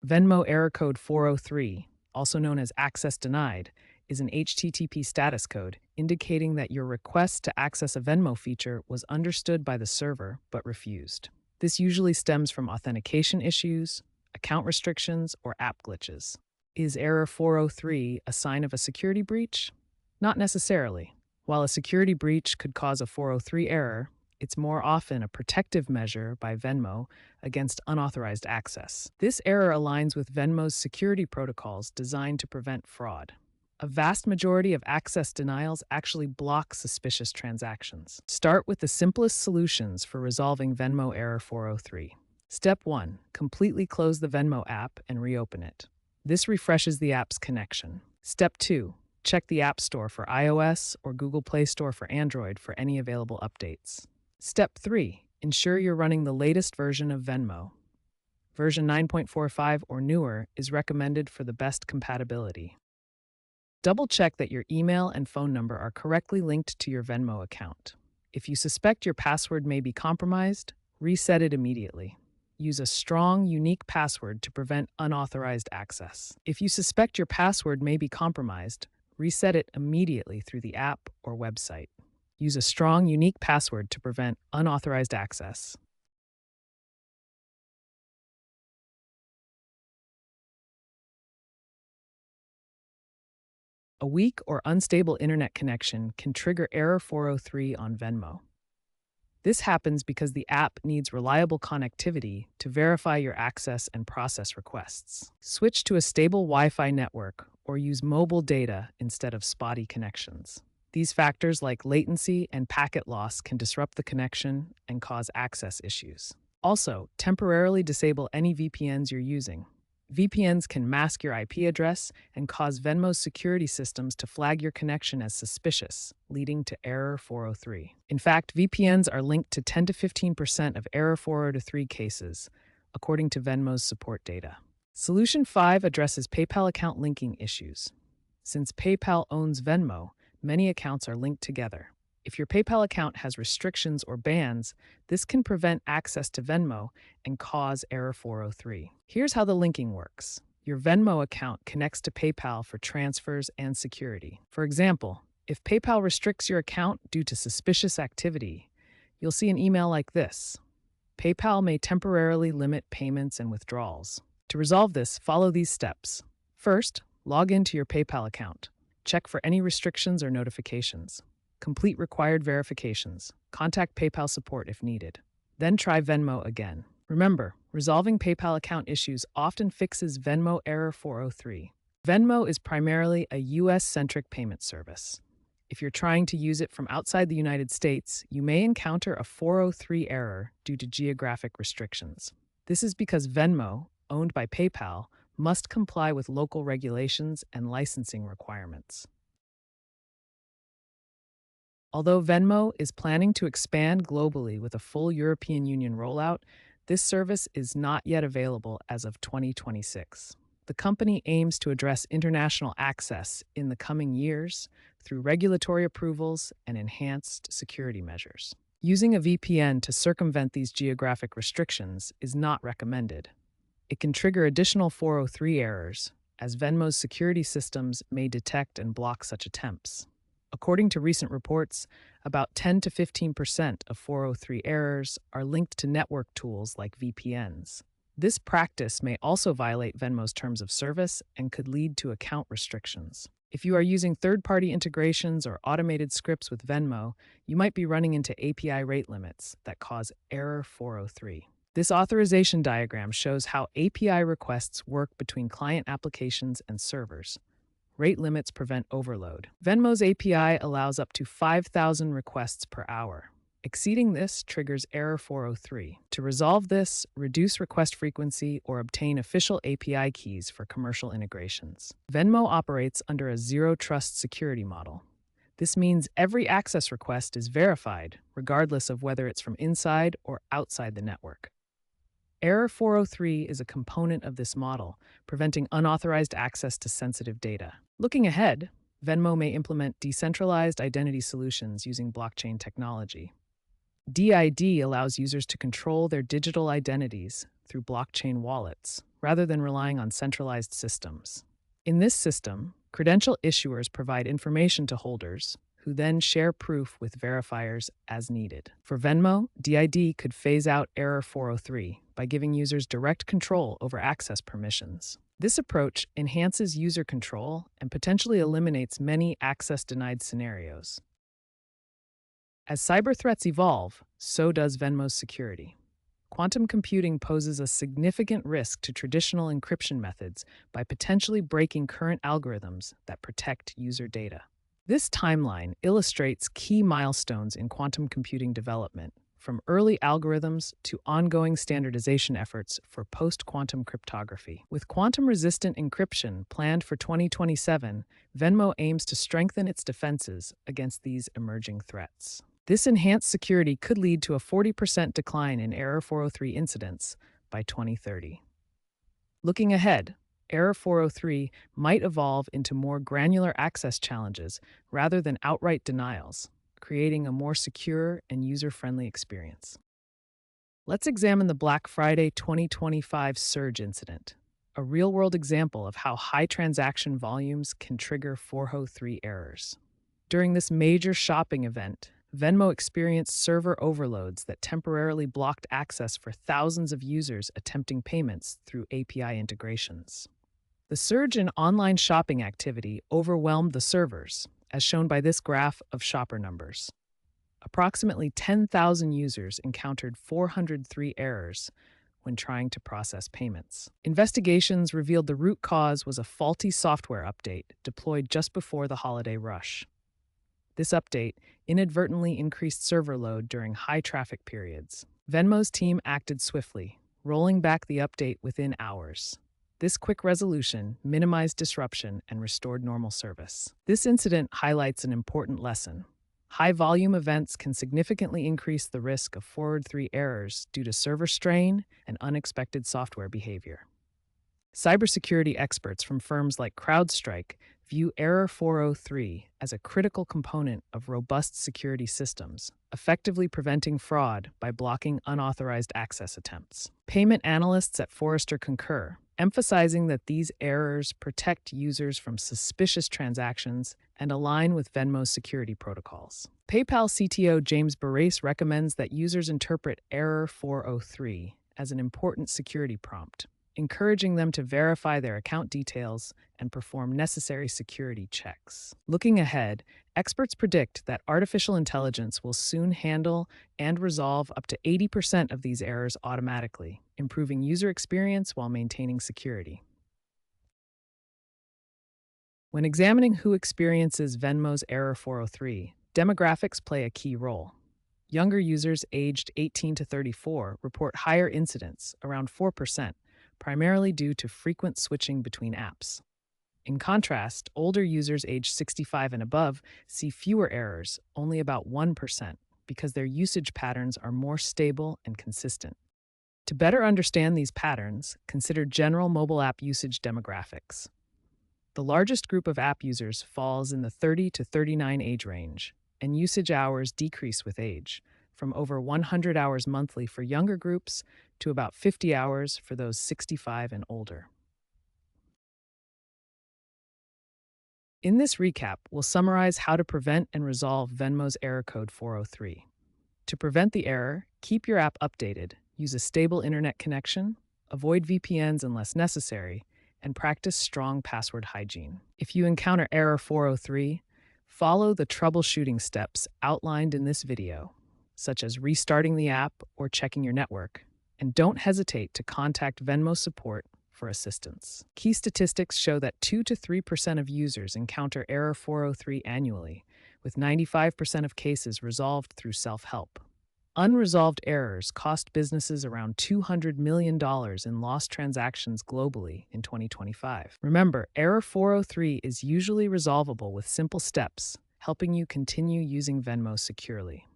Venmo error code 403, also known as access denied, is an HTTP status code indicating that your request to access a Venmo feature was understood by the server but refused. This usually stems from authentication issues, account restrictions, or app glitches. Is error 403 a sign of a security breach? Not necessarily. While a security breach could cause a 403 error, it's more often a protective measure by Venmo against unauthorized access. This error aligns with Venmo's security protocols designed to prevent fraud. A vast majority of access denials actually block suspicious transactions. Start with the simplest solutions for resolving Venmo error 403. Step 1. Completely close the Venmo app and reopen it. This refreshes the app's connection. Step 2. Check the App Store for iOS or Google Play Store for Android for any available updates. Step 3. Ensure you're running the latest version of Venmo. Version 9.45 or newer is recommended for the best compatibility. Double-check that your email and phone number are correctly linked to your Venmo account. If you suspect your password may be compromised, reset it immediately. Use a strong, unique password to prevent unauthorized access. If you suspect your password may be compromised, reset it immediately through the app or website. Use a strong, unique password to prevent unauthorized access. A weak or unstable internet connection can trigger error 403 on Venmo. This happens because the app needs reliable connectivity to verify your access and process requests. Switch to a stable Wi-Fi network or use mobile data instead of spotty connections. These factors like latency and packet loss can disrupt the connection and cause access issues. Also, temporarily disable any VPNs you're using. VPNs can mask your IP address and cause Venmo's security systems to flag your connection as suspicious, leading to error 403. In fact, VPNs are linked to 10 to 15% of error 403 cases, according to Venmo's support data. Solution 5 addresses PayPal account linking issues. Since PayPal owns Venmo, many accounts are linked together. If your PayPal account has restrictions or bans, this can prevent access to Venmo and cause error 403. Here's how the linking works. Your Venmo account connects to PayPal for transfers and security. For example, if PayPal restricts your account due to suspicious activity, you'll see an email like this. PayPal may temporarily limit payments and withdrawals. To resolve this, follow these steps. First, log into your PayPal account. Check for any restrictions or notifications. Complete required verifications. Contact PayPal support if needed. Then try Venmo again. Remember, resolving PayPal account issues often fixes Venmo error 403. Venmo is primarily a US-centric payment service. If you're trying to use it from outside the United States, you may encounter a 403 error due to geographic restrictions. This is because Venmo, owned by PayPal, must comply with local regulations and licensing requirements. Although Venmo is planning to expand globally with a full European Union rollout, this service is not yet available as of 2026. The company aims to address international access in the coming years through regulatory approvals and enhanced security measures. Using a VPN to circumvent these geographic restrictions is not recommended. It can trigger additional 403 errors, as Venmo's security systems may detect and block such attempts. According to recent reports, about 10 to 15% of 403 errors are linked to network tools like VPNs. This practice may also violate Venmo's terms of service and could lead to account restrictions. If you are using third-party integrations or automated scripts with Venmo, you might be running into API rate limits that cause error 403. This authorization diagram shows how API requests work between client applications and servers. Rate limits prevent overload. Venmo's API allows up to 5,000 requests per hour. Exceeding this triggers error 403. To resolve this, reduce request frequency or obtain official API keys for commercial integrations. Venmo operates under a zero-trust security model. This means every access request is verified, regardless of whether it's from inside or outside the network. Error 403 is a component of this model, preventing unauthorized access to sensitive data. Looking ahead, Venmo may implement decentralized identity solutions using blockchain technology. DID allows users to control their digital identities through blockchain wallets, rather than relying on centralized systems. In this system, credential issuers provide information to holders, who then share proof with verifiers as needed. For Venmo, DID could phase out Error 403 by giving users direct control over access permissions. This approach enhances user control and potentially eliminates many access-denied scenarios. As cyber threats evolve, so does Venmo's security. Quantum computing poses a significant risk to traditional encryption methods by potentially breaking current algorithms that protect user data. This timeline illustrates key milestones in quantum computing development, from early algorithms to ongoing standardization efforts for post-quantum cryptography. With quantum-resistant encryption planned for 2027, Venmo aims to strengthen its defenses against these emerging threats. This enhanced security could lead to a 40% decline in Error 403 incidents by 2030. Looking ahead, Error 403 might evolve into more granular access challenges rather than outright denials, creating a more secure and user-friendly experience. Let's examine the Black Friday 2025 surge incident, a real-world example of how high transaction volumes can trigger 403 errors. During this major shopping event, Venmo experienced server overloads that temporarily blocked access for thousands of users attempting payments through API integrations. The surge in online shopping activity overwhelmed the servers, as shown by this graph of shopper numbers. Approximately 10,000 users encountered 403 errors when trying to process payments. Investigations revealed the root cause was a faulty software update deployed just before the holiday rush. This update inadvertently increased server load during high traffic periods. Venmo's team acted swiftly, rolling back the update within hours. This quick resolution minimized disruption and restored normal service. This incident highlights an important lesson. High-volume events can significantly increase the risk of 403 errors due to server strain and unexpected software behavior. Cybersecurity experts from firms like CrowdStrike view Error 403 as a critical component of robust security systems, effectively preventing fraud by blocking unauthorized access attempts. Payment analysts at Forrester concur, emphasizing that these errors protect users from suspicious transactions and align with Venmo's security protocols. PayPal CTO James Barrace recommends that users interpret Error 403 as an important security prompt, encouraging them to verify their account details and perform necessary security checks. Looking ahead, experts predict that artificial intelligence will soon handle and resolve up to 80% of these errors automatically, improving user experience while maintaining security. When examining who experiences Venmo's Error 403, demographics play a key role. Younger users aged 18 to 34 report higher incidence, around 4%, primarily due to frequent switching between apps. In contrast, older users aged 65 and above see fewer errors, only about 1%, because their usage patterns are more stable and consistent. To better understand these patterns, consider general mobile app usage demographics. The largest group of app users falls in the 30 to 39 age range, and usage hours decrease with age, from over 100 hours monthly for younger groups to about 50 hours for those 65 and older. In this recap, we'll summarize how to prevent and resolve Venmo's error code 403. To prevent the error, keep your app updated, use a stable internet connection, avoid VPNs unless necessary, and practice strong password hygiene. If you encounter error 403, follow the troubleshooting steps outlined in this video, such as restarting the app or checking your network, and don't hesitate to contact Venmo support for assistance. Key statistics show that 2 to 3% of users encounter error 403 annually, with 95% of cases resolved through self-help. Unresolved errors cost businesses around $200 million in lost transactions globally in 2025. Remember, error 403 is usually resolvable with simple steps, helping you continue using Venmo securely.